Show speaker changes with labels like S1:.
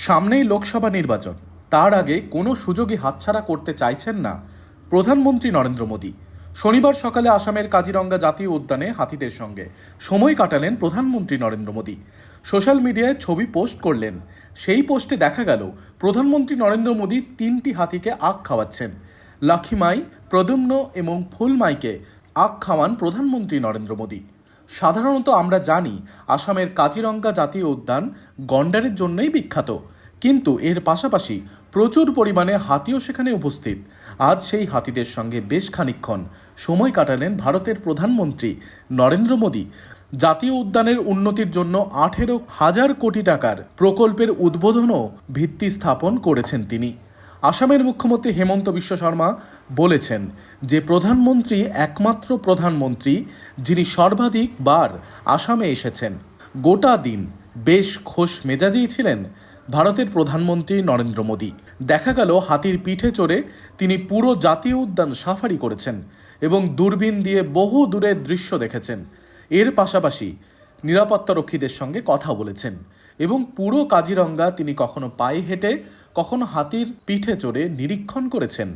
S1: সামনেই লোকসভা নির্বাচন, তার আগে কোনো সুযোগই হাতছাড়া করতে চাইছেন না প্রধানমন্ত্রী নরেন্দ্র মোদী। শনিবার সকালে আসামের কাজিরঙ্গা জাতীয় উদ্যানে হাতিদের সঙ্গে সময় কাটালেন প্রধানমন্ত্রী নরেন্দ্র মোদী। সোশ্যাল মিডিয়ায় ছবি পোস্ট করলেন। সেই পোস্টে দেখা গেল প্রধানমন্ত্রী নরেন্দ্র মোদী 3টি হাতিকে আখ খাওয়াচ্ছেন। লক্ষ্মীমাই, প্রদ্যুম্ন এবং ফুলমাইকে আখ খাওয়ান প্রধানমন্ত্রী নরেন্দ্র মোদী। সাধারণত আমরা জানি আসামের কাজিরঙ্গা জাতীয় উদ্যান গন্ডারের জন্যই বিখ্যাত, কিন্তু এর পাশাপাশি প্রচুর পরিমাণে হাতিও সেখানে উপস্থিত। আজ সেই হাতিদের সঙ্গে বেশ খানিকক্ষণ সময় কাটালেন ভারতের প্রধানমন্ত্রী নরেন্দ্র মোদী। জাতীয় উদ্যানের উন্নতির জন্য 18,000 কোটি টাকার প্রকল্পের উদ্বোধনও ভিত্তি স্থাপন করেছেন তিনি। আসামের মুখ্যমন্ত্রী হেমন্ত বিশ্ব শর্মা বলেছেন যে প্রধানমন্ত্রী একমাত্র প্রধানমন্ত্রী যিনি সর্বাধিকবার আসামে এসেছেন। গোটা দিন বেশ খোশ মেজাজেই ছিলেন ভারতের প্রধানমন্ত্রী নরেন্দ্র মোদী। দেখা গেল হাতির পিঠে চড়ে তিনি পুরো জাতীয় উদ্যান সাফারি করেছেন এবং দূরবীন দিয়ে বহু দূরের দৃশ্য দেখেছেন। এর পাশাপাশি নিরাপত্তারক্ষীদের সঙ্গে কথা বলেছেন এবং পুরো কাজিরঙ্গা তিনি কখনো পায়ে হেঁটে, কখনো হাতির পিঠে চড়ে নিরীক্ষণ করেছেন।